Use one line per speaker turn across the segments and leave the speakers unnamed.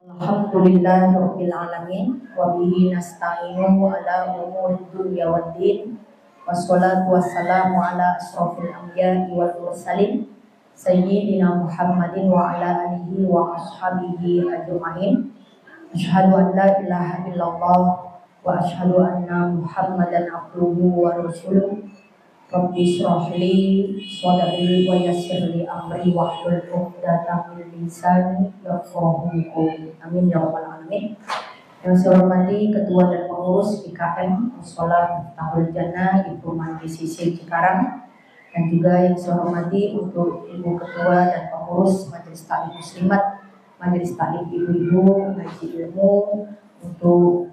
Alhamdulillahirabbil alamin wa bihi nasta'inu ala umuri dunya waddin. Wassalatu wassalamu ala asrofil anbiya'i wal mursalin sayyidina Muhammadin wa ala alihi wa ashabihi ajma'in. Asyhadu an la ilaha illallah wa asyhadu anna Muhammadan abduhu wa rasuluh. Rabbi shrah li sadri wa yassir li amri wahlul 'uqdatam min lisani yafqahu qawli. Amin ya rabbal alamin. Yang saya hormati Ketua dan Pengurus IKM Mushola Miftahul Jannah Ibu Majlis Cikarang, dan juga yang saya hormati untuk Ibu Ketua dan Pengurus Majelis Taklim Muslimat, Majelis Taklim Ibu-ibu Ngaji Ilmu, untuk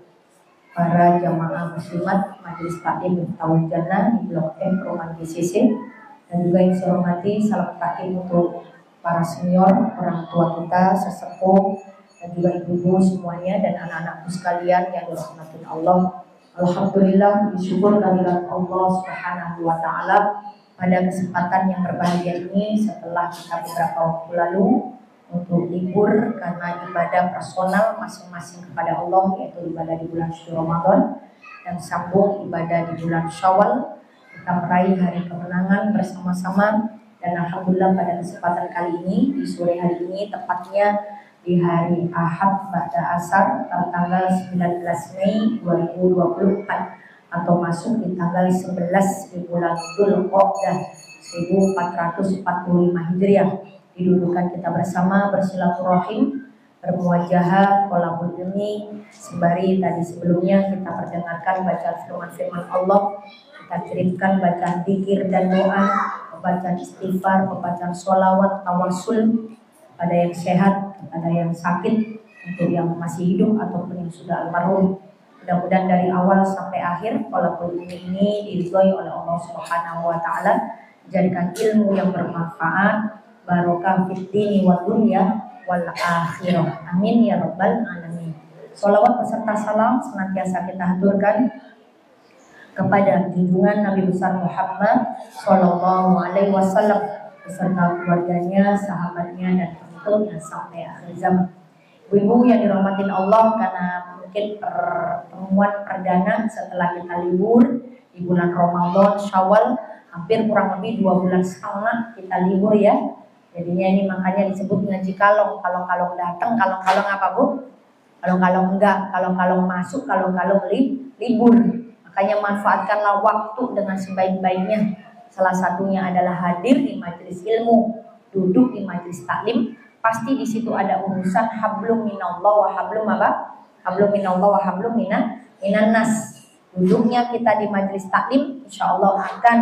para jamaah muslimat Majelis Taklim Miftahul Jannah di Blok M Perumahan GCC, dan juga yang saya hormati salam taklim untuk para senior, orang tua kita, sesepuh, dan juga ibu-ibu semuanya dan anak-anakku sekalian yang dirahmati Allah. Alhamdulillah, bersyukur kehadirat Allah Subhanahu wa taala pada kesempatan yang berbahagia ini setelah kita beberapa waktu lalu untuk libur karena ibadah personal masing-masing kepada Allah, yaitu ibadah di bulan suci Ramadan dan sambung ibadah di bulan Syawal. Kita meraih hari kemenangan bersama-sama, dan alhamdulillah pada kesempatan kali ini di sore hari ini, tepatnya di hari Ahad ba'da asar tanggal 19 Mei 2024 atau masuk di tanggal 11 di bulan Dzulqa'dah 1445 Hijriah, didudukan kita bersama bersilaturahim, bermuajahah, qolabul ilmi. Sembari tadi sebelumnya kita perdengarkan bacaan firman-firman Allah, kita kirimkan bacaan zikir dan doa, pembacaan istighfar, pembacaan sholawat, tawasul pada yang sehat, pada yang sakit, untuk yang masih hidup ataupun yang sudah almarhum. Mudah-mudahan dari awal sampai akhir qolabul ilmi ini diridhoi oleh Allah Subhanahu wa taala, dijadikan ilmu yang bermanfaat, barokah fid dini wa dunya wal akhirah. Amin ya rabbal alamin. Sholawat beserta salam senantiasa kita haturkan kepada junjungan Nabi besar Muhammad sallallahu alaihi wasallam beserta keluarganya, sahabatnya, dan pengikutnya sampai akhir zaman. Ibu yang dirahmatin Allah, karena mungkin pertemuan perdana setelah kita libur di bulan Ramadan Syawal, hampir kurang lebih 2 bulan setengah kita libur ya. Jadinya ini makanya disebut ngaji kalong. Kalong-kalong datang, kalong-kalong apa Bu? Kalong-kalong enggak, kalong-kalong masuk, kalong-kalong libur. Makanya manfaatkanlah waktu dengan sebaik-baiknya. Salah satunya adalah hadir di majelis ilmu, duduk di majelis taklim. Pasti di situ ada urusan hablum minallah wa hablum apa? Hablum minallah wa hablum minan nas. Duduknya kita di majelis taklim, insya Allah akan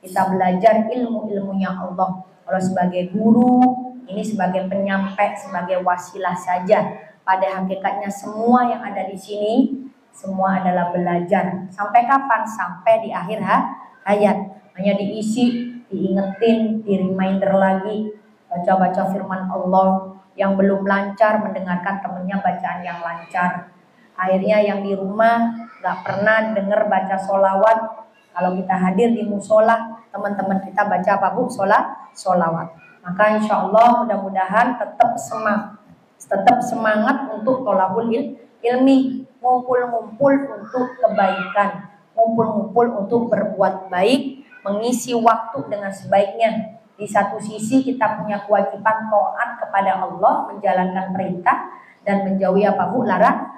kita belajar ilmu-ilmunya Allah. Kalau sebagai guru, ini sebagai penyampai, sebagai wasilah saja. Pada hakikatnya semua yang ada di sini, semua adalah belajar. Sampai kapan? Sampai di akhir hayat. Hanya diisi, diingetin, di reminder lagi. Baca-baca firman Allah. Yang belum lancar, mendengarkan temannya bacaan yang lancar. Akhirnya yang di rumah gak pernah dengar baca sholawat. Kalau kita hadir di musola, teman-teman kita baca apa Bu? Sholawat. Maka insya Allah mudah-mudahan tetap semangat untuk tholabul ilmi, ngumpul-ngumpul untuk kebaikan, ngumpul-ngumpul untuk berbuat baik, mengisi waktu dengan sebaiknya. Di satu sisi kita punya kewajiban taat kepada Allah, menjalankan perintah dan menjauhi apa Bu?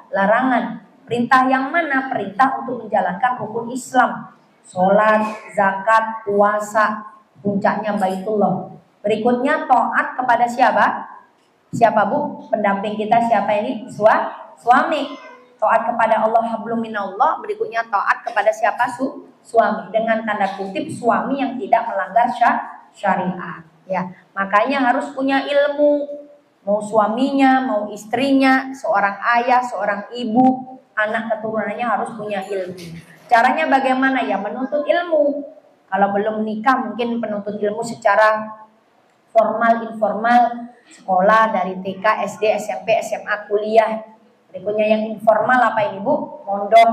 Larangan. Perintah yang mana? Perintah untuk menjalankan rukun Islam. Sholat, zakat, puasa, puncaknya baitullah. Berikutnya taat kepada siapa? Siapa Bu? Pendamping kita siapa ini? Suami. Taat kepada Allah, hablum minallah. Berikutnya taat kepada siapa? Suami. Dengan tanda kutip suami yang tidak melanggar syariat. Ya, makanya harus punya ilmu. Mau suaminya, mau istrinya, seorang ayah, seorang ibu, anak keturunannya harus punya ilmu. Caranya bagaimana ya? Menuntut ilmu. Kalau belum nikah mungkin penuntut ilmu secara formal, informal, sekolah dari TK, SD, SMP, SMA, kuliah. Berikutnya yang informal apa ini Bu? Mondok,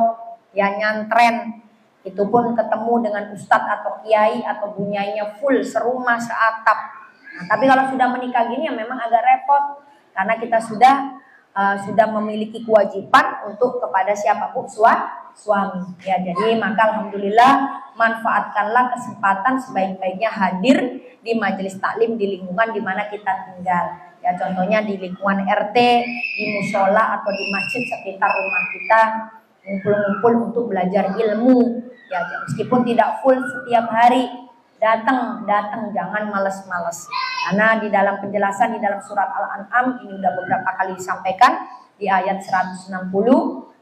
ya nyantren. Itu pun ketemu dengan ustadz atau kiai atau bunyainya full serumah seatap. Nah, tapi kalau sudah menikah gini ya memang agak repot karena kita sudah sudah memiliki kewajiban untuk kepada siapa Bu? Suami. Ya, jadi maka alhamdulillah manfaatkanlah kesempatan sebaik-baiknya hadir di majelis taklim di lingkungan di mana kita tinggal. Ya, contohnya di lingkungan RT, di musola atau di masjid sekitar rumah kita, ngumpul-ngumpul untuk belajar ilmu. Ya, meskipun tidak full setiap hari, datang, jangan males-males. Karena di dalam penjelasan di dalam surat Al-An'am ini udah beberapa kali disampaikan di ayat 160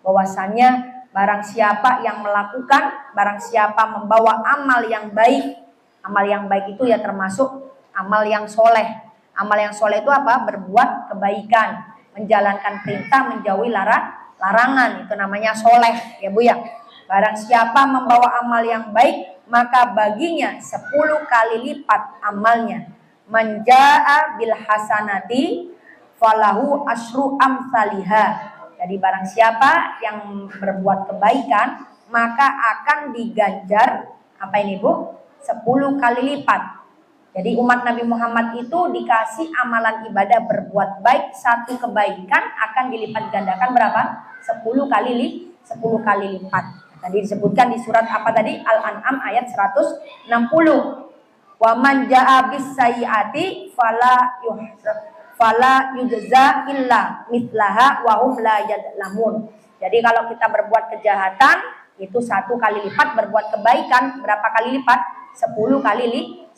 bahwasannya barang siapa yang melakukan, barang siapa membawa amal yang baik. Amal yang baik itu ya termasuk amal yang soleh. Amal yang soleh itu apa? Berbuat kebaikan, menjalankan perintah, menjauhi larangan. Itu namanya soleh, ya Bu ya. Barang siapa membawa amal yang baik, maka baginya 10 kali lipat amalnya. Manjaa bil hasanati falahu asyru amsalihha. Jadi barang siapa yang berbuat kebaikan, maka akan diganjar apa ini Bu? 10 kali lipat. Jadi umat Nabi Muhammad itu dikasih amalan ibadah berbuat baik, satu kebaikan akan dilipat gandakan berapa? 10 kali lipat. Tadi disebutkan di surat apa tadi? Al-An'am ayat 160. Wa man jaa bis sayyiati fala yujza illa mithlaha wa hum la ya'lamun. Jadi kalau kita berbuat kejahatan itu 1 kali lipat, berbuat kebaikan berapa kali lipat? 10 kali lipat.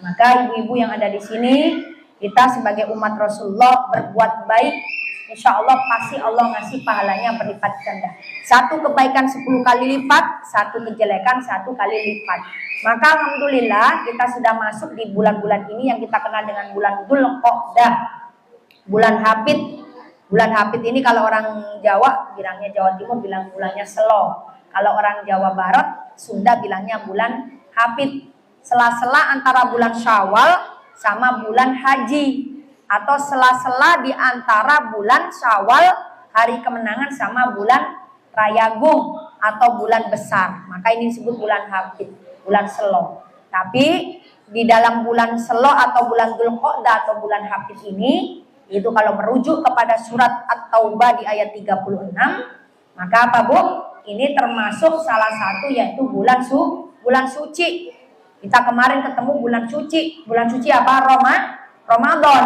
Maka ibu-ibu yang ada di sini, kita sebagai umat Rasulullah berbuat baik, insya Allah pasti Allah ngasih pahalanya berlipat ganda. 1 kebaikan 10 kali lipat, 1 kejelekan 1 kali lipat. Maka alhamdulillah kita sudah masuk di bulan-bulan ini yang kita kenal dengan bulan Dzulqa'dah, bulan Hafid. Bulan Hafid ini kalau orang Jawa bilangnya, Jawa Timur bilang bulannya Selo. Kalau orang Jawa Barat, Sunda bilangnya bulan Hafid. Sela-sela antara bulan Syawal sama bulan Haji, atau sela-sela di antara bulan Syawal hari kemenangan sama bulan Rayagung atau bulan besar. Maka ini disebut bulan Hafid, bulan Selo. Tapi di dalam bulan Selo atau bulan Dzulqa'dah atau bulan Hafid ini, itu kalau merujuk kepada surat At-Taubah di ayat 36, maka apa Bu? Ini termasuk salah satu yaitu bulan suci. Kita kemarin ketemu bulan suci. Bulan suci apa? Ramadan.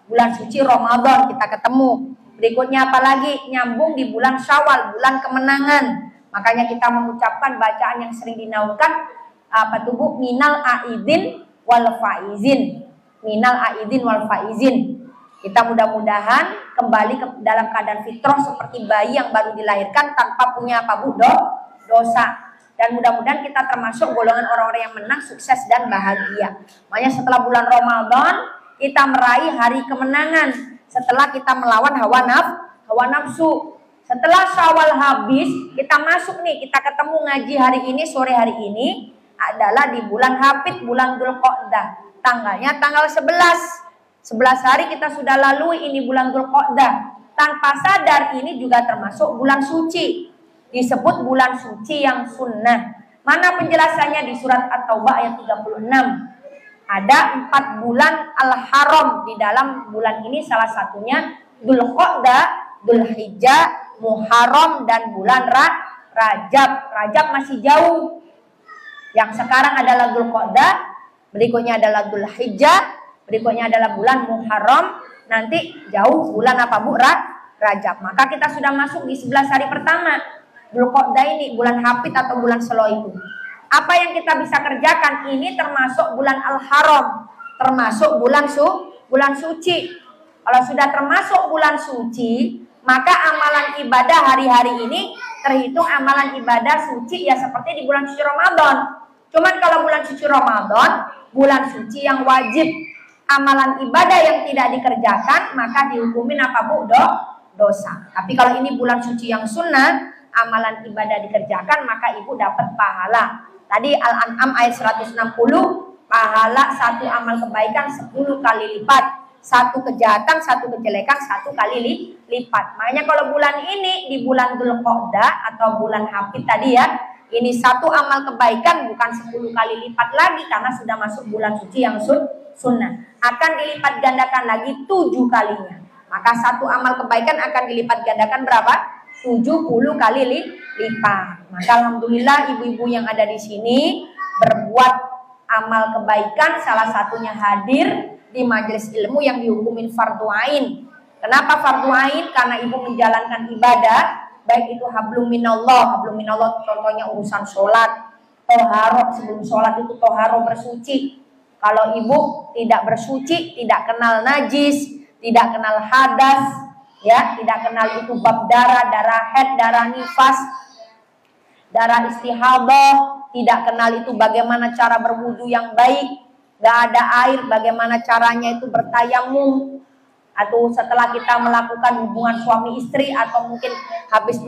Bulan suci Ramadan kita ketemu. Berikutnya apa lagi? Nyambung di bulan Syawal, bulan kemenangan. Makanya kita mengucapkan bacaan yang sering dinaungkan apa tuh Bu? Minal aidin wal faizin. Minal aidin wal faizin. Kita mudah-mudahan kembali ke dalam keadaan fitrah seperti bayi yang baru dilahirkan tanpa punya apa Bu? Dosa. Dan mudah-mudahan kita termasuk golongan orang-orang yang menang, sukses dan bahagia. Makanya setelah bulan Ramadan kita meraih hari kemenangan. Setelah kita melawan hawa nafsu. Setelah Syawal habis, kita masuk nih, kita ketemu ngaji hari ini, sore hari ini adalah di bulan Hafid, bulan Dzulqa'dah. Tanggalnya tanggal 11. 11 hari kita sudah lalui ini bulan Dzulqa'dah. Tanpa sadar ini juga termasuk bulan suci. Disebut bulan suci yang sunnah. Mana penjelasannya di surat At-Taubah ayat 36. Ada 4 bulan al-haram di dalam bulan ini, salah satunya Dzulqa'dah, Dzulhijjah, Muharram dan bulan Rajab. Rajab masih jauh. Yang sekarang adalah Dzulqa'dah, berikutnya adalah Dzulhijjah, berikutnya adalah bulan Muharram, nanti jauh bulan apa Bu? Rajab. Maka kita sudah masuk di 11 hari pertama Dzulqa'dah ini, bulan Hafid atau bulan Selo itu. Apa yang kita bisa kerjakan ini termasuk bulan Al-Haram, termasuk bulan suci. Kalau sudah termasuk bulan suci, maka amalan ibadah hari-hari ini terhitung amalan ibadah suci ya seperti di bulan suci Ramadan. Cuman kalau bulan suci Ramadan, bulan suci yang wajib, amalan ibadah yang tidak dikerjakan maka dihukumin apa Bu? Dosa. Tapi kalau ini bulan suci yang sunnah, amalan ibadah dikerjakan maka ibu dapat pahala. Tadi Al-An'am ayat 160, pahala 1 amal kebaikan 10 kali lipat, 1 kejahatan 1 kejelekan 1 kali lipat. Makanya kalau bulan ini di bulan Dzulqa'dah atau bulan Hafid tadi ya, ini 1 amal kebaikan bukan 10 kali lipat lagi karena sudah masuk bulan suci yang sunnah. Akan dilipat gandakan lagi 7 kalinya.
Maka satu amal kebaikan akan dilipat gandakan berapa? 70 kali lipat. Maka alhamdulillah ibu-ibu yang ada di sini berbuat amal kebaikan, salah satunya hadir di majelis ilmu yang dihukumin fardu ain. Kenapa fardu ain? Karena ibu menjalankan ibadah, baik itu hablum minallah contohnya urusan sholat, toharo, sebelum sholat itu toharo bersuci. Kalau ibu tidak bersuci, tidak kenal najis, tidak kenal hadas, ya, tidak kenal itu bab darah haid, darah nifas, darah istihadah, tidak kenal itu bagaimana cara berwudu yang baik, gak ada air, bagaimana caranya itu bertayamum, atau setelah kita melakukan hubungan suami istri, atau mungkin habis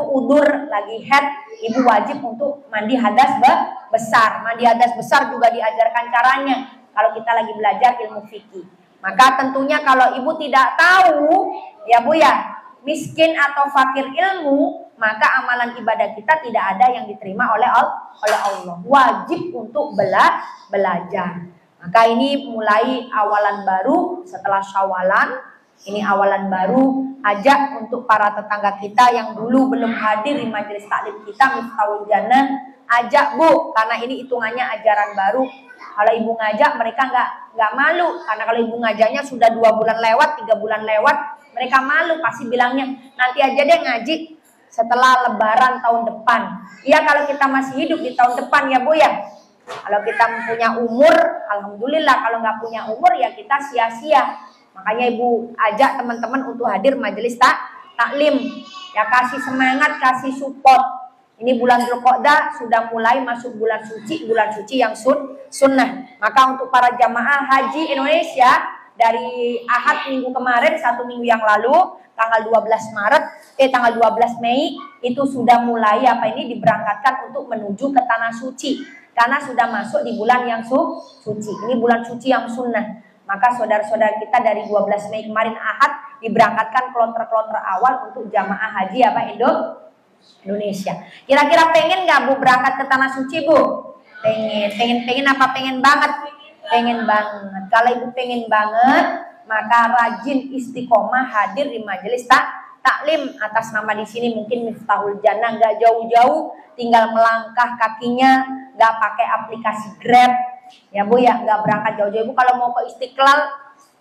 udur lagi haid, ibu wajib untuk mandi hadas besar. Mandi hadas besar juga diajarkan caranya kalau kita lagi belajar ilmu fikih. Maka tentunya kalau ibu tidak tahu, ya Bu ya, miskin atau fakir ilmu, maka amalan ibadah kita tidak ada yang diterima oleh Allah. Wajib untuk belajar. Maka ini mulai awalan baru setelah Syawalan. Ini awalan baru, ajak untuk para tetangga kita yang dulu belum hadir di majelis taklim kita Miftahul Jannah, ajak Bu, karena ini hitungannya ajaran baru. Kalau ibu ngajak mereka nggak malu, karena kalau ibu ngajaknya sudah 2 bulan lewat, 3 bulan lewat, mereka malu, pasti bilangnya nanti aja deh ngaji setelah Lebaran tahun depan. Iya, kalau kita masih hidup di tahun depan ya Bu ya. Kalau kita punya umur, alhamdulillah. Kalau nggak punya umur ya kita sia-sia. Makanya ibu ajak teman-teman untuk hadir majelis taklim. Ya, kasih semangat, kasih support. Ini bulan Dzulqa'dah sudah mulai masuk bulan suci yang sunnah. Maka untuk para jamaah haji Indonesia dari Ahad minggu kemarin, 1 minggu yang lalu, tanggal 12 Mei itu sudah mulai diberangkatkan untuk menuju ke tanah suci. Karena sudah masuk di bulan yang suci. Ini bulan suci yang sunnah. Maka saudara-saudara kita dari 12 Mei kemarin Ahad diberangkatkan kloter-kloter awal untuk jamaah haji Indonesia. Kira-kira pengen nggak Bu berangkat ke tanah suci Bu? Pengen apa? Pengen banget. Pengen banget. Kalau ibu pengen banget, maka rajin istiqomah hadir di majelis taklim atas nama di sini mungkin Miftahul Jannah, nggak jauh-jauh, tinggal melangkah kakinya, nggak pakai aplikasi Grab, ya Bu ya, nggak berangkat jauh-jauh. Bu kalau mau ke Istiqlal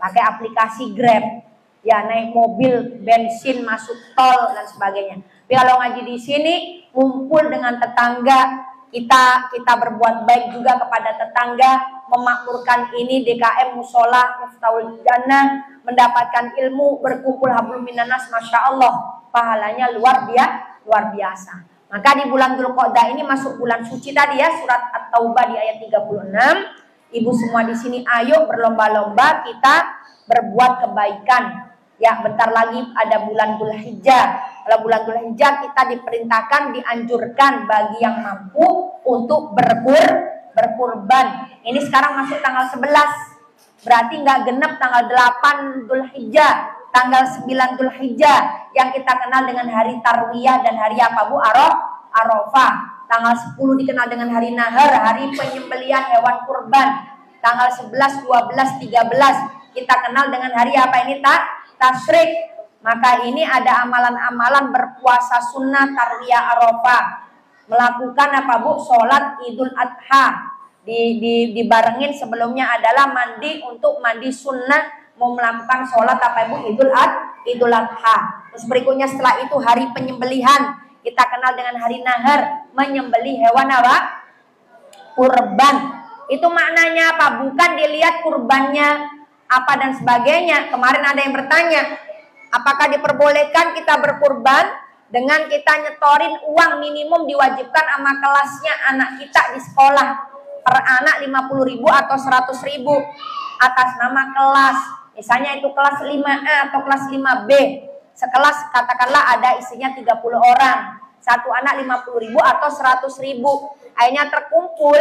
pakai aplikasi Grab, ya naik mobil, bensin, masuk tol dan sebagainya. Tapi kalau ngaji di sini, ngumpul dengan tetangga, kita berbuat baik juga kepada tetangga, memakmurkan ini DKM Musola Miftahul Jannah, mendapatkan ilmu, berkumpul hablum minannas, masya Allah, pahalanya luar biasa. Maka di bulan Dzulqa'dah ini masuk bulan suci tadi ya, surat At-Taubah di ayat 36. Ibu semua di sini ayo berlomba-lomba kita berbuat kebaikan. Ya, bentar lagi ada bulan Dzulhijjah. Kalau bulan Dzulhijjah kita diperintahkan, dianjurkan bagi yang mampu untuk berkurban. Ini sekarang masuk tanggal 11. Berarti nggak genep tanggal 8 Dzulhijjah, tanggal 9 Dzulhijjah yang kita kenal dengan hari Tarwiyah dan hari apa Bu? Arafah. Tanggal 10 dikenal dengan hari Nahar, hari penyembelihan hewan kurban. Tanggal 11, 12, 13 kita kenal dengan hari apa ini Tasyrik. Maka ini ada amalan-amalan berpuasa sunnah Tarwiyah Arafah. Melakukan apa Bu? Sholat Idul Adha. Dibarengin sebelumnya adalah mandi untuk mandi sunnah, mau melakukan sholat apa Bu? Idul Adha. Terus berikutnya setelah itu hari penyembelihan. Kita kenal dengan hari Nahar, menyembelih hewan apa? Kurban. Itu maknanya apa? Bukan dilihat kurbannya apa dan sebagainya. Kemarin ada yang bertanya, apakah diperbolehkan kita berkurban dengan kita nyetorin uang minimum diwajibkan sama kelasnya anak kita di sekolah, per anak 50.000 atau 100.000 atas nama kelas. Misalnya itu kelas 5A atau kelas 5B. Sekelas katakanlah ada isinya 30 orang. Satu anak 50.000 atau 100.000. Akhirnya terkumpul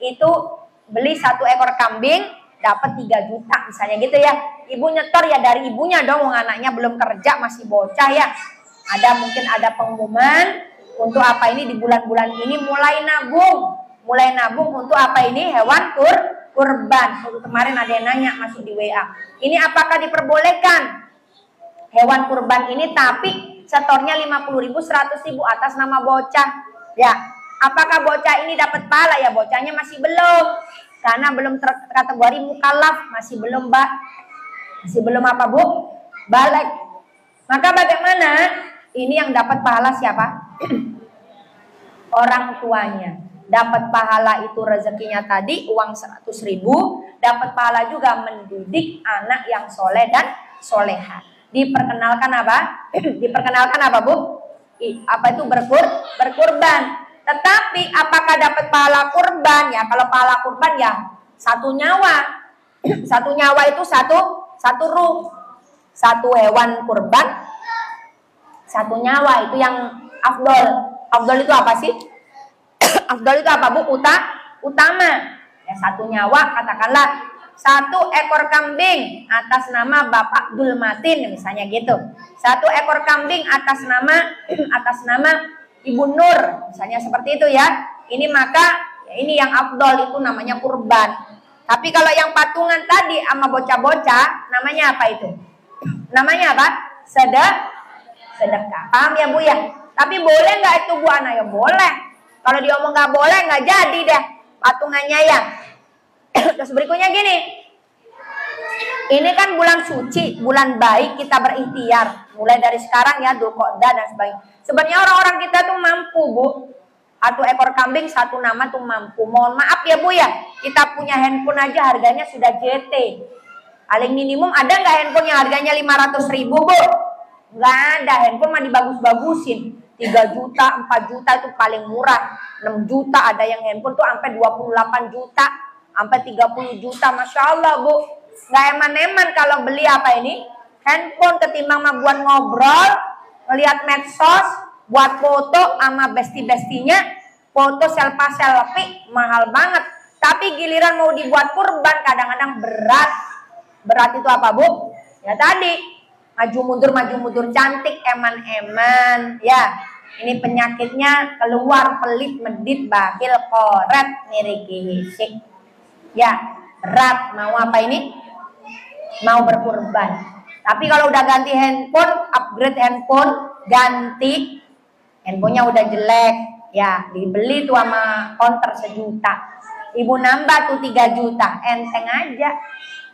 itu beli 1 ekor kambing dapat 3 juta misalnya gitu ya. Ibu nyetor ya dari ibunya dong, anaknya belum kerja masih bocah ya. Mungkin ada pengumuman untuk apa ini di bulan-bulan ini mulai nabung untuk apa ini hewan kurban. Kemarin ada yang nanya masuk di WA. Ini apakah diperbolehkan hewan kurban ini tapi setornya 50.000, 100.000 atas nama bocah? Ya, apakah bocah ini dapat pahala? Ya, bocahnya masih belum, karena belum terkategori mukallaf, masih belum masih belum apa Bu? Balik. Maka bagaimana? Ini yang dapat pahala siapa? Orang tuanya. Dapat pahala itu rezekinya tadi uang 100.000, dapat pahala juga mendidik anak yang soleh dan soleha. Diperkenalkan apa? Diperkenalkan apa Bu? Apa itu berkurban. Tetapi apakah dapat pahala kurban? Ya kalau pahala kurban ya satu nyawa. Satu nyawa itu satu ruh. Satu hewan kurban satu nyawa, itu yang afdol. Afdol itu apa sih? Afdol itu apa Bu? Utama. Ya satu nyawa, katakanlah 1 ekor kambing atas nama Bapak Dulmatin misalnya gitu. 1 ekor kambing atas nama Ibu Nur misalnya seperti itu ya. Ini maka ya ini yang afdol, itu namanya kurban. Tapi kalau yang patungan tadi sama bocah-bocah namanya apa itu? Namanya apa? Sedekah. Paham ya Bu ya? Tapi boleh nggak itu Bu Ana? Ya boleh. Kalau dia ngomong nggak boleh, nggak jadi deh patungannya ya. Terus berikutnya gini. Ini kan bulan suci, bulan baik, kita berikhtiar. Mulai dari sekarang ya, Dzulqa'dah dan sebagainya. Sebenarnya orang-orang kita tuh mampu Bu. 1 ekor kambing 1 nama tuh mampu. Mohon maaf ya Bu ya. Kita punya handphone aja harganya sudah JT. Paling minimum ada nggak handphone yang harganya 500.000 Bu? Nggak ada, handphone mah dibagus-bagusin 3 juta, 4 juta itu paling murah, 6 juta ada yang handphone tuh sampai 28 juta, sampai 30 juta, Masya Allah Bu. Nggak eman-eman kalau beli apa ini handphone, ketimbang mah buat ngobrol, ngeliat medsos, buat foto sama besti-bestinya, foto selfie mahal banget. Tapi giliran mau dibuat kurban kadang-kadang berat itu apa Bu? Ya tadi maju mundur cantik, eman-eman ya. Ini penyakitnya keluar, pelit, medit, bakhil, koret, niriki, hisik ya. Berat, mau apa ini? Mau berkurban. Tapi kalau udah ganti handphone, upgrade handphone, ganti handphonenya udah jelek ya, dibeli tuh sama konter 1 juta, ibu nambah tuh 3 juta, enteng aja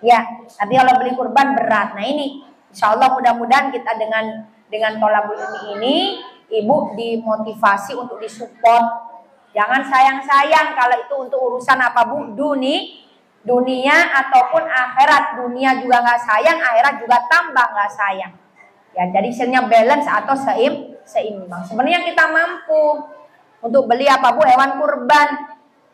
ya. Tapi kalau beli kurban berat. Nah ini insya Allah mudah-mudahan kita dengan tolabul ilmi ini, ibu dimotivasi untuk disupport. Jangan sayang-sayang kalau itu untuk urusan apa Bu? Dunia ataupun akhirat. Dunia juga nggak sayang, akhirat juga tambah nggak sayang. Ya jadi hasilnya balance atau seimbang. Sebenarnya kita mampu untuk beli apa Bu? Hewan kurban.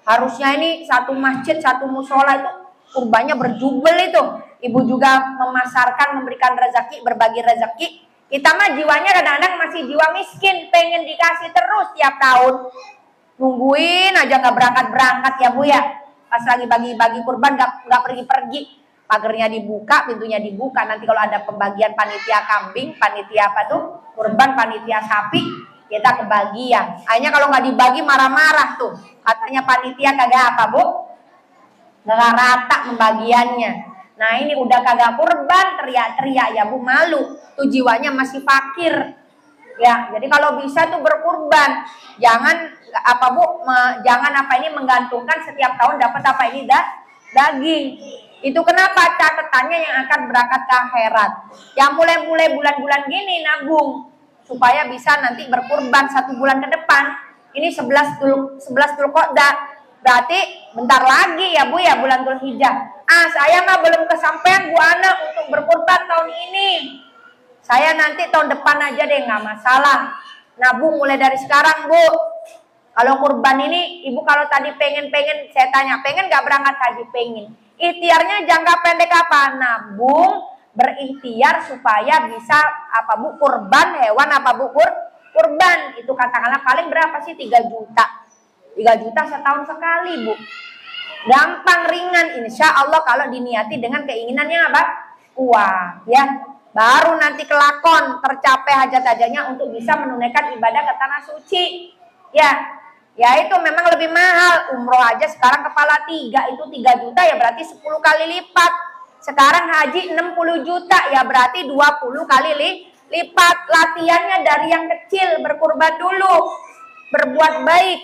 Harusnya ini 1 masjid, 1 musola itu kurbannya berjubel itu. Ibu juga memasarkan, memberikan rezeki, berbagi rezeki. Kita mah jiwanya kadang-kadang masih jiwa miskin, pengen dikasih terus tiap tahun. Nungguin aja nggak berangkat-berangkat ya Bu ya. Pas lagi bagi-bagi kurban nggak pergi-pergi. Pagernya dibuka, pintunya dibuka. Nanti kalau ada pembagian panitia kambing, panitia apa tuh? Kurban, panitia sapi, kita kebagian. Akhirnya kalau nggak dibagi marah-marah tuh. Katanya panitia kagak apa Bu? Nggak rata pembagiannya. Nah ini udah kagak kurban, teriak-teriak ya Bu, malu. Tuh jiwanya masih fakir. Ya, jadi kalau bisa tuh berkurban. Jangan apa Bu, jangan apa ini menggantungkan setiap tahun dapat apa ini daging. Itu kenapa catatannya yang akan berangkat ke akhirat. Yang mulai bulan-bulan gini nabung supaya bisa nanti berkurban 1 bulan ke depan. Ini 11 Dzulqa'dah. Berarti bentar lagi ya Bu ya, bulan Dzulhijjah. Saya mah belum kesampaian Bu Ana untuk berkurban tahun ini. Saya nanti tahun depan aja deh, nggak masalah. Nabung mulai dari sekarang Bu. Kalau kurban ini, Ibu kalau tadi pengen, saya tanya, pengen nggak berangkat haji? Pengen. Ikhtiarnya jangka pendek apa? Nabung, berikhtiar supaya bisa apa Bu? Kurban hewan apa Bu? Kurban. Itu katakanlah paling berapa sih? 3 juta. 3 juta setahun sekali Bu. Gampang, ringan, insya Allah kalau diniati dengan keinginannya apa? Kuat ya. Baru nanti kelakon tercapai hajat-hajatnya untuk bisa menunaikan ibadah ke tanah suci ya. Ya itu memang lebih mahal. Umroh aja sekarang kepala 3 itu 3 juta ya berarti 10 kali lipat. Sekarang haji 60 juta ya berarti 20 kali lipat. Latihannya dari yang kecil, berkurban dulu, berbuat baik.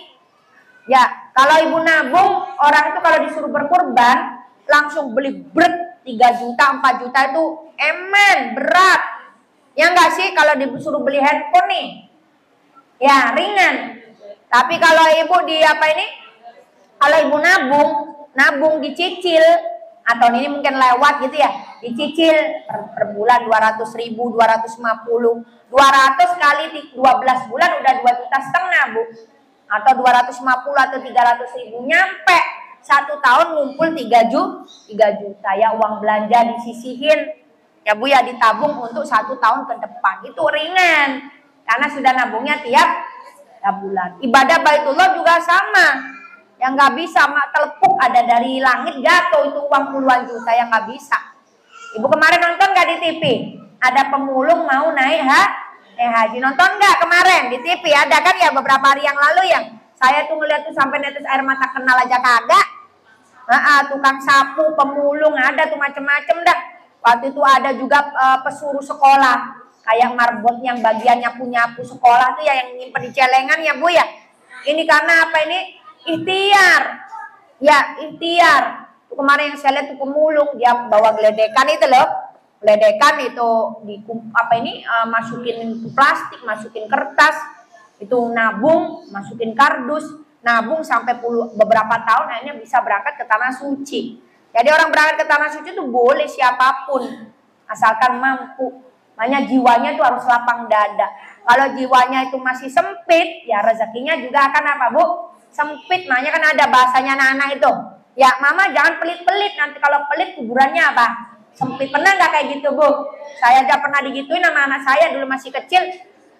Ya, kalau ibu nabung, orang itu kalau disuruh berkurban langsung beli berat 3 juta, 4 juta itu berat. Ya enggak sih kalau disuruh beli handphone nih? Ya, ringan. Tapi kalau ibu kalau ibu nabung dicicil, atau ini mungkin lewat gitu ya, dicicil per bulan 200.000, 250, 200 kali 12 bulan udah 2,5 juta Bu. Atau 250 atau 300.000, nyampe 1 tahun ngumpul 3 juta ya, uang belanja disisihin ya Bu ya, ditabung untuk 1 tahun ke depan. Itu ringan karena sudah nabungnya tiap bulan. Ibadah Baitullah juga sama. Yang nggak bisa mak telepuk ada dari langit jatuh itu uang puluhan juta, yang nggak bisa. Ibu kemarin nonton nggak di TV? Ada pemulung mau naik haji, nonton nggak kemarin di TV? Ada kan ya beberapa hari yang lalu yang saya tuh ngeliat tuh sampai netes air mata kenal aja kagak. Tukang sapu, pemulung ada tuh macem-macem dah. Waktu itu ada juga pesuruh sekolah. Kayak marbot yang bagian nyapu-nyapu sekolah tuh ya, yang nyimpen di celengan ya Bu ya. Ini karena apa ini? Ikhtiar. Ya, ikhtiar. Tuh kemarin yang saya lihat tuh pemulung, dia bawa geledekan itu loh. Geledekan itu masukin plastik, masukin kertas. Itu nabung, masukin kardus, nabung sampai beberapa tahun akhirnya bisa berangkat ke tanah suci. Jadi orang berangkat ke tanah suci itu boleh siapapun asalkan mampu. Makanya jiwanya itu harus lapang dada. Kalau jiwanya itu masih sempit, ya rezekinya juga akan apa Bu? Sempit. Makanya kan ada bahasanya anak-anak itu. Ya mama jangan pelit-pelit, nanti kalau pelit kuburannya apa? Sempit. Pernah nggak kayak gitu Bu? Saya aja pernah digituin sama anak saya dulu masih kecil.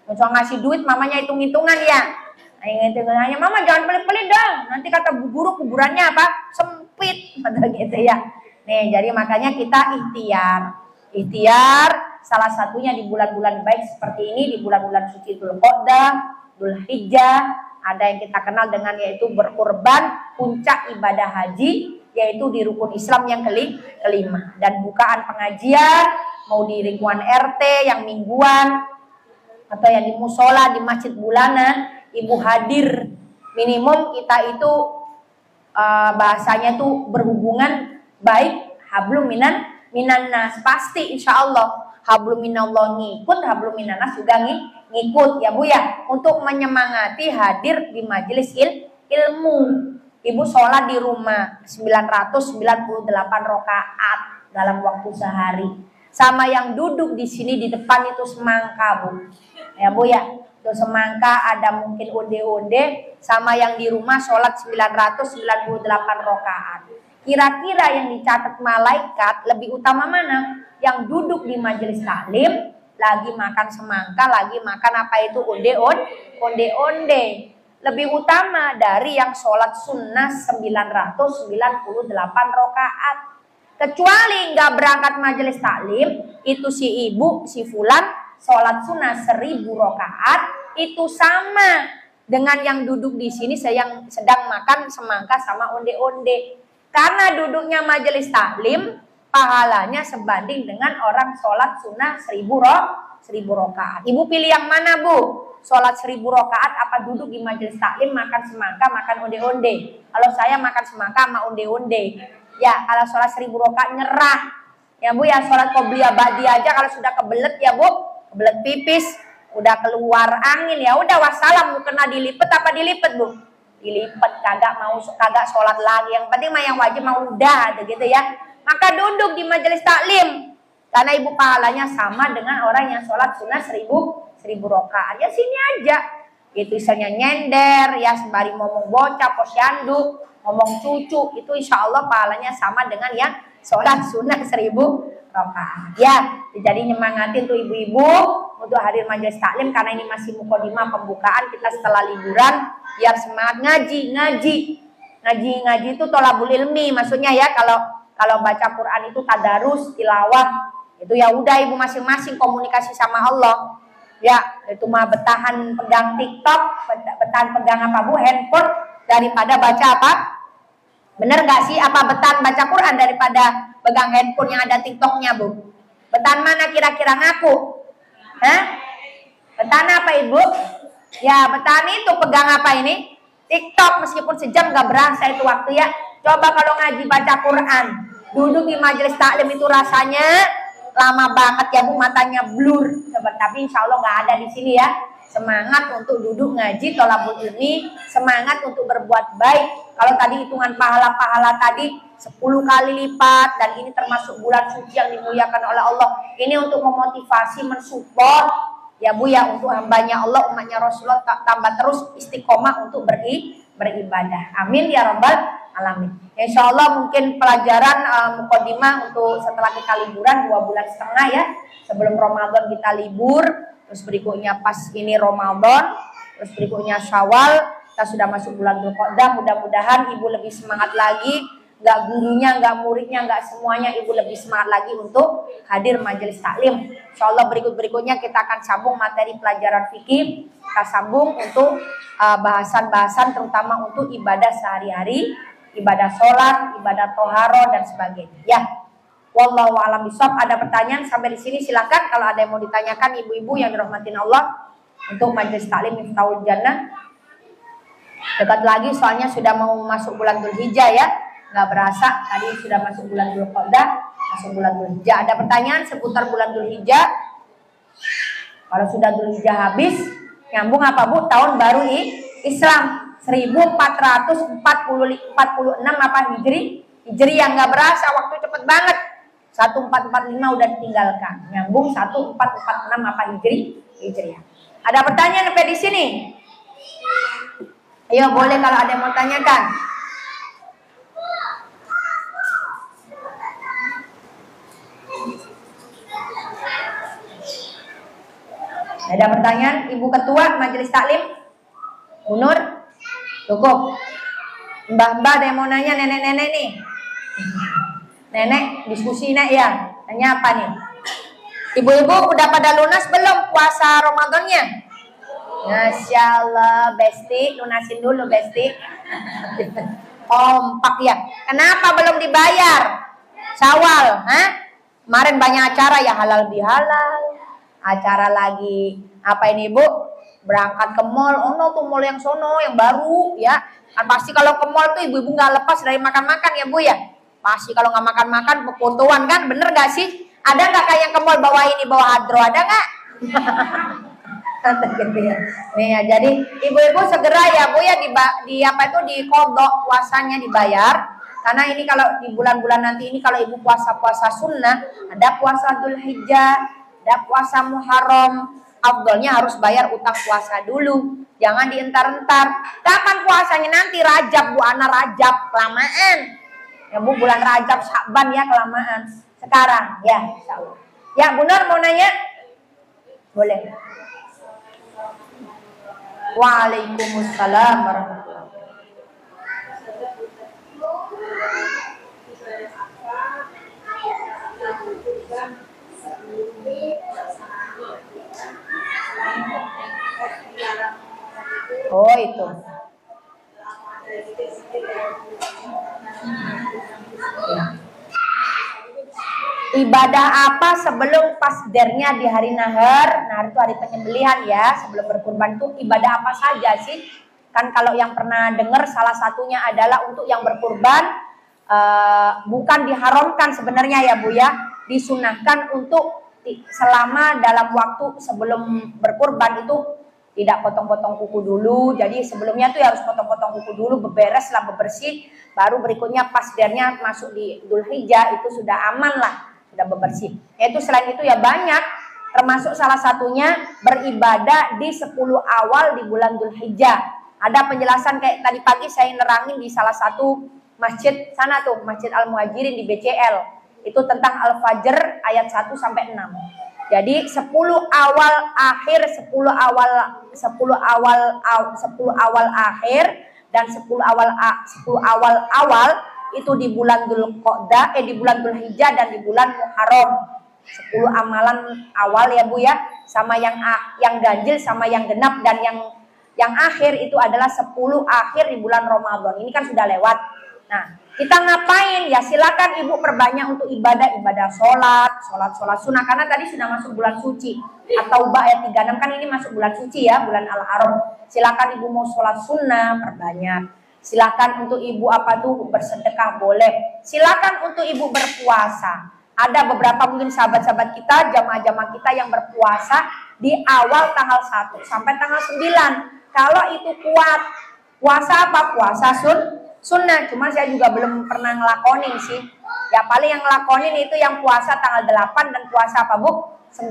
Mencoba ngasih duit, mamanya hitung-hitungan ya. Hanya mama jangan pelit-pelit dong. Nanti kata bu guru kuburannya apa? Sempit. Gitu ya. Nih jadi makanya kita ikhtiar. Ikhtiar salah satunya di bulan-bulan baik seperti ini, di bulan-bulan suci Dzulqa'dah, Dzulhijjah, ada yang kita kenal dengan yaitu berkurban, puncak ibadah haji, yaitu di rukun Islam yang kelima. Dan bukaan pengajian, mau di lingkungan RT yang mingguan, atau yang di musola, di masjid bulanan, ibu hadir. Minimum kita itu bahasanya tuh berhubungan baik, hablum minan nas, pasti insya Allah hablum minallah ngikut, hablum minanas juga ngikut ya Bu ya, untuk menyemangati hadir di majelis ilmu. Ibu sholat di rumah 998 rakaat dalam waktu sehari, sama yang duduk di sini di depan itu semangka Bu ya Bu ya, itu semangka, ada mungkin onde-onde, sama yang di rumah sholat 998 rakaat. Kira-kira yang dicatat malaikat lebih utama mana? Yang duduk di majelis taklim, lagi makan semangka, lagi makan apa itu onde-onde. Lebih utama dari yang sholat sunnah 998 rakaat. Kecuali nggak berangkat majelis taklim, itu si ibu, si fulan, sholat sunnah 1000 rakaat, itu sama dengan yang duduk di sini yang sedang makan semangka sama onde-onde. Karena duduknya majelis taklim, pahalanya sebanding dengan orang sholat sunnah 1000 rakaat. Ibu pilih yang mana Bu? Sholat 1000 rakaat apa duduk di majelis taklim makan semangka, makan onde-onde? Kalau saya makan semangka sama onde-onde. Ya kalau sholat 1000 rakaat nyerah. Ya Bu ya, sholat qobliyah ba'diyah aja kalau sudah kebelet ya Bu, kebelet pipis, udah keluar angin ya udah wassalam, mau kena dilipet apa dilipet Bu? Dilipet, kagak sholat lagi, yang penting mah yang wajib mau udah gitu ya. Maka duduk di majelis taklim, karena ibu pahalanya sama dengan orang yang sholat sunnah 1000 rakaat. Ya sini aja gitu, misalnya nyender ya, sembari ngomong bocah, posyandu, ngomong cucu, itu insya Allah pahalanya sama dengan yang sholat sunnah 1000 rakaat. Ya, jadi nyemangatin tuh ibu-ibu untuk hadir majelis taklim, karena ini masih mukadimah pembukaan kita setelah liburan, biar semangat ngaji itu tolabul ilmi, maksudnya ya kalau baca Quran itu tadarus, tilawah, itu ya udah ibu masing-masing komunikasi sama Allah. Ya, itu mah betahan pegang TikTok, betahan pegang apa Bu? Handphone daripada baca apa? Bener gak sih? Apa betahan baca Quran daripada pegang handphone yang ada TikToknya Bu? Betahan mana kira-kira ngaku? Hah? Betahan apa Ibu? Ya, betahan itu pegang apa ini? TikTok, meskipun sejam gak berasa itu waktu ya. Coba kalau ngaji baca Quran, duduk di majelis taklim itu rasanya lama banget ya Bu, matanya blur. Tapi insya Allah nggak ada di sini ya. Semangat untuk duduk ngaji tholabul ilmi, semangat untuk berbuat baik. Kalau tadi hitungan pahala-pahala tadi 10 kali lipat, dan ini termasuk bulan suci yang dimuliakan oleh Allah. Ini untuk memotivasi, mensupport ya Bu ya, untuk hambanya Allah, umatnya Rasulullah tambah terus istiqomah untuk beribadah. Amin ya rabbal alamin. Insya Allah mungkin pelajaran mukadimah untuk setelah kita liburan 2,5 bulan ya, sebelum Ramadan kita libur, terus berikutnya pas ini Ramadan, terus berikutnya Syawal, kita sudah masuk bulan Dzulqa'dah. Mudah-mudahan Ibu lebih semangat lagi, nggak gurunya, nggak muridnya, nggak semuanya, Ibu lebih semangat lagi untuk hadir majelis taklim. Insya Allah berikutnya kita akan sambung materi pelajaran fikih, kita sambung untuk bahasan-bahasan terutama untuk ibadah sehari-hari, ibadah sholat, ibadah toharo dan sebagainya. Ya, wallahu a'lam bishawab. Ada pertanyaan sampai di sini? Silakan kalau ada yang mau ditanyakan ibu-ibu yang dirahmatin Allah untuk majelis taklim Miftahul Jannah. Dekat lagi soalnya sudah mau masuk bulan Dzulhijjah ya, nggak berasa tadi sudah masuk bulan Dzulqa'dah, masuk bulan Dzulhijjah. Ada pertanyaan seputar bulan Dzulhijjah? Kalau sudah Dzulhijjah habis, nyambung apa Bu? Tahun baru Islam 1446 apa Hijri yang nggak berasa, waktu cepet banget. 1445 udah ditinggalkan, nyambung 1446 apa Hijri. Ada pertanyaan sampai di sini? Ayo boleh kalau ada yang mau tanyakan. Ada pertanyaan Ibu Ketua Majelis Taklim? Bu Nur? Cukup. Mbah-mbah ada yang mau nanya, nenek-nenek nih. Nenek diskusi nek ya. Tanya apa nih? Ibu-ibu udah pada lunas belum puasa Ramadannya? Masya Allah, Besti, lunasin dulu Besti. Kompak ya. Kenapa belum dibayar? Syawal, kemarin banyak acara ya, halal bihalal. Acara lagi apa ini Bu? Berangkat ke mall. Oh no, tuh mall yang sono yang baru ya. Kan pasti kalau ke mall tuh ibu-ibu nggak lepas dari makan-makan ya Bu ya. Pasti kalau nggak makan-makan fotoan kan, bener gak sih? Ada nggak kayak yang ke mall bawa ini, bawa hadro, ada nggak? Gitu ya. Nih ya, jadi ibu-ibu segera ya Bu ya di apa itu dikodok puasanya, dibayar. Karena ini kalau di bulan-bulan nanti ini kalau ibu puasa sunnah, ada puasa Dzulhijjah, ada puasa Muharram. Afdolnya harus bayar utang puasa dulu, jangan dientar-entar. Kapan puasanya nanti? Rajab Bu, Ana Rajab, kelamaan. Ya Bu, bulan Rajab Sya'ban ya, kelamaan. Sekarang ya, insyaallah. Ya Bu Nur mau nanya? Boleh. Waalaikumsalam warahmatullahi wabarakatuh. Oh itu. Ya. Ibadah apa sebelum pasdernya di hari nahar? Nahar itu hari penyembelihan ya, sebelum berkurban itu ibadah apa saja sih? Kan kalau yang pernah dengar salah satunya adalah untuk yang berkurban bukan diharamkan sebenarnya ya Bu ya, disunahkan untuk selama dalam waktu sebelum berkurban itu tidak potong-potong kuku dulu. Jadi sebelumnya tuh harus potong-potong kuku dulu, beberes lah, bebersih, baru berikutnya pasdernya masuk di Dzulhijjah itu sudah aman lah, sudah bebersih. Itu selain itu ya banyak, termasuk salah satunya beribadah di 10 awal di bulan Dzulhijjah. Ada penjelasan kayak tadi pagi saya nerangin di salah satu masjid sana tuh, Masjid Al-Muhajirin di BCL. Itu tentang Al-Fajr ayat 1 sampai 6. Jadi 10 awal akhir, 10 awal akhir dan 10 awal itu di bulan Dzulqa'dah, di bulan Dzulhijjah dan di bulan Muharram. 10 amalan awal ya Bu ya, sama yang ganjil sama yang genap, dan yang akhir itu adalah 10 akhir di bulan Ramadan. Ini kan sudah lewat. Nah, kita ngapain? Ya silakan Ibu perbanyak untuk ibadah sholat sunnah, karena tadi sudah masuk bulan suci. At-Taubah ayat 36 kan ini masuk bulan suci ya, bulan Al-Haram. Silakan Ibu mau sholat sunnah perbanyak. Silakan untuk Ibu bersedekah boleh. Silakan untuk Ibu berpuasa. Ada beberapa mungkin sahabat-sahabat kita, jamaah-jamaah kita yang berpuasa di awal tanggal 1 sampai tanggal 9. Kalau itu kuat, puasa apa? Puasa sunnah. Cuma saya juga belum pernah ngelakonin sih. Ya paling yang ngelakonin itu yang puasa tanggal 8 dan puasa apa Bu? 9.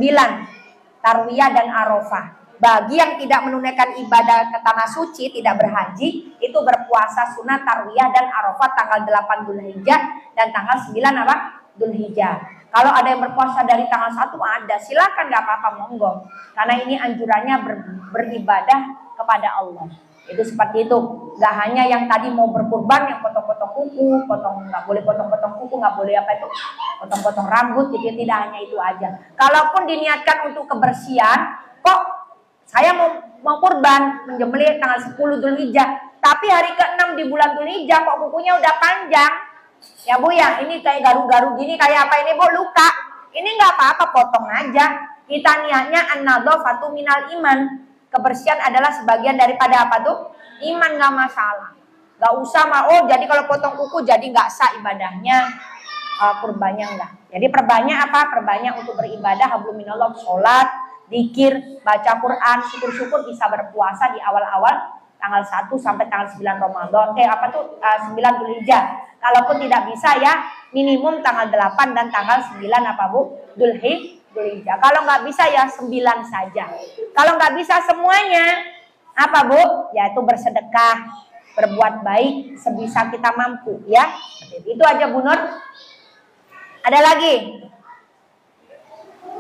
Tarwiyah dan Arafah. Bagi yang tidak menunaikan ibadah ke tanah suci, tidak berhaji, itu berpuasa sunnah Tarwiyah dan Arafah tanggal 8 Dzulhijjah dan tanggal 9 apa? Dzulhijjah. Kalau ada yang berpuasa dari tanggal 1 ada, silakan, nggak apa-apa, monggo. Karena ini anjurannya beribadah kepada Allah. Itu seperti itu. Nggak hanya yang tadi mau berkurban yang potong-potong kuku, nggak boleh potong-potong kuku, nggak boleh potong-potong rambut, gitu. Tidak hanya itu aja. Kalaupun diniatkan untuk kebersihan, kok saya mau kurban menyembelih tanggal 10 Dzulhijjah, tapi hari ke-6 di bulan Dzulhijjah kok kukunya udah panjang. Ya Bu ya, ini kayak garu-garu gini, kayak apa ini Bu? Luka. Ini nggak apa-apa, potong aja. Kita niatnya an-nadhafatu minal iman. Kebersihan adalah sebagian daripada apa tuh? Iman, nggak masalah. Nggak usah jadi kalau potong kuku jadi nggak sah ibadahnya, kurbannya enggak. Jadi perbanyak apa? Perbanyak untuk beribadah, hablum minallah, sholat, zikir, baca Quran, syukur-syukur bisa berpuasa di awal-awal tanggal 1 sampai tanggal 9 Ramadan. 9 Dzulhijjah. Kalaupun tidak bisa ya minimum tanggal 8 dan tanggal 9 apa Bu? Dzulhijjah. Kalau nggak bisa ya 9 saja. Kalau nggak bisa semuanya, apa Bu? Yaitu bersedekah, berbuat baik sebisa kita mampu ya. Itu aja Bu Nur. Ada lagi?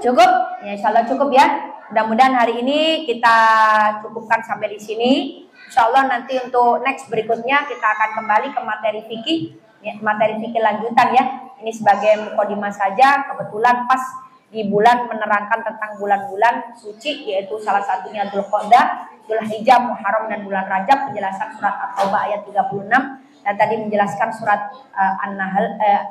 Cukup? Ya insya Allah cukup ya. Mudah-mudahan hari ini kita cukupkan sampai di sini. Insya Allah nanti untuk next berikutnya kita akan kembali ke materi fikih, lanjutan ya. Ini sebagai mukadimah saja. Kebetulan pas di bulan menerangkan tentang bulan-bulan suci, yaitu salah satunya Dzulqa'dah, Dzulhijjah, Muharram dan bulan Rajab. Penjelasan surat At-Taubah ayat 36 dan tadi menjelaskan surat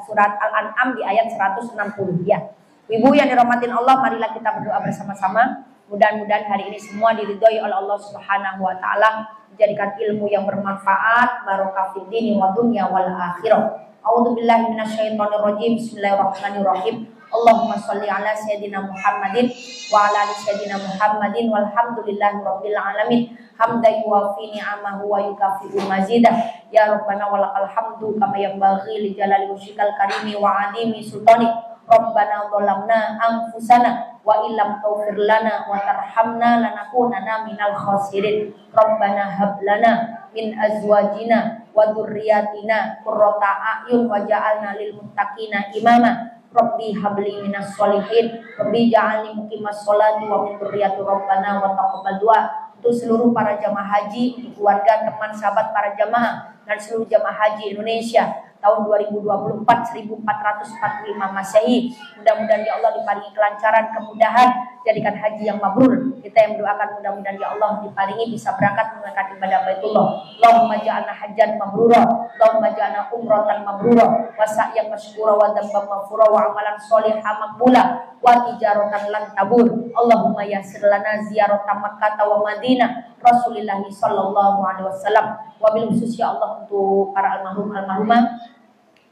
surat Al-An'am di ayat 160 ya. Ibu yang dirahmatin Allah, marilah kita berdoa bersama-sama. Mudah-mudahan hari ini semua diridhoi oleh Allah Subhanahu wa taala, menjadikan ilmu yang bermanfaat, barokah fid dini wa dunya wal akhirah. A'udzubillahi minasyaitonir rajim. Bismillahirrahmanirrahim. Allahumma sholli ala sayyidina Muhammadin wa ala ali sayyidina Muhammadin walhamdulillahi rabbil alamin. Hamdan yuwafi ni'amahu wa yukafi'u mazidah. Ya Rabbana walakal hamdu kama yanbaghi li jalali wajhikal karimi wa adimi sultanik. Rabbana dhalamna anfusana wa illam taghfir lana wa tarhamna lanakunanna minal khasirin. Rabbana hab lana min azwajina wa dzurriyyatina qurrata a'yun waj'alna lil muttaqina imama. Rabbi habli minas sholihin, Rabbi ja'alni muqimas sholati wa min dzurriyyati rabbana wa taqabbal du'a. Untuk seluruh para jamaah haji, untuk keluarga, teman, sahabat para jamaah dan seluruh jamaah haji Indonesia tahun 2024 1445 Masehi. Mudah-mudahan ya Allah diparingi kelancaran, kemudahan, jadikan haji yang mabrur. Kita yang mendoakan mudah-mudahan ya Allah diparingi bisa berangkat menunaikan ibadah Baitullah. Allahumma ja'alna hajjan mabrura, Allahumma ja'alna umratan mabrura, wa sa'yan masykura wa dzamban maghfura wa amalan sholihan maqbula wa tijaratan lan tabur. Allahumma yassir lana ziyarata Makkah wa Madinah Rasulillah sallallahu alaihi wasallam. Wabil khusus ya Allah untuk para almarhumah,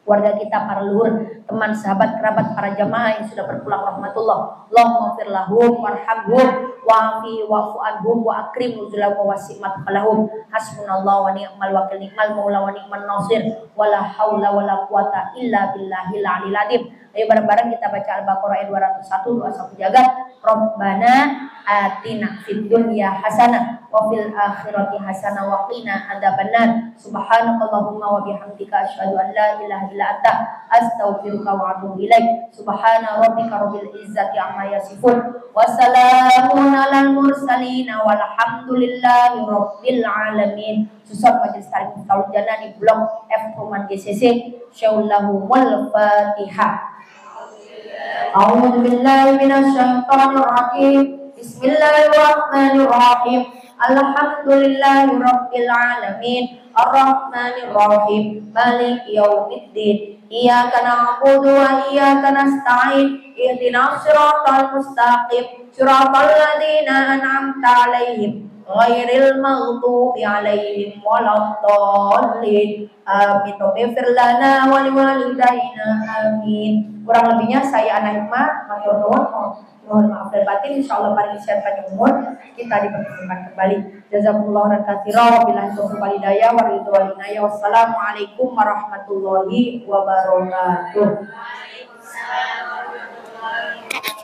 keluarga kita, para leluhur, teman, sahabat, kerabat, para jamaah yang sudah berpulang rahmatullah. Allahumma fir lahum warhamhum wa'afi wa'fu anhum wa akrim nuzulahu wa wasi'mat falahum. Hasbunallahu wa ni'mal wakil, ni'mal maula wa ni'man nasir, wala haula wala quwata illa billahil aliyil azim. Ayo bareng-bareng kita baca Al-Baqarah ayat 201, doa sapu jagat. Rabbana atina fid dunya hasanah wa fil akhirati hasanah wa qina adzabannar. Subhanakallahumma wa bihamdika asyhadu an la ilaha illa anta astaghfiruka wa atubu ilaik. Subhana rabbika rabbil izzati amma yasifun wa salamun alal mursalin walhamdulillahi rabbil alamin. Susah majelis taklim Miftahoul Jannah di Blok F Perumahan GCC. Syaulahu wal Fatihah.
A'udzu billahi minasyaitonir rajim. Bismillahirrahmanirrahim. Alhamdulillahirabbil alamin. Arrahmanir rahim. Maliki yaumiddin. Iyyaka na'budu wa iyyaka nasta'in. Ihdinas siratal mustaqim. Siratal ladzina an'amta 'alaihim ghairil maghdubi 'alaihim waladdallin. Amin. Ighfir lana wa liwalidayna. Amin. Kurang lebihnya saya Ana Hikmah, matur nuwun, mohon maaf dan batin. Insyaallah pada isian panjang umur kita dipertemukan kembali. Jazakumullahu khairan katsiran. Wabillahi taufiq wal hidayah wa ridwan minna. Wassalamualaikum warahmatullahi wabarakatuh.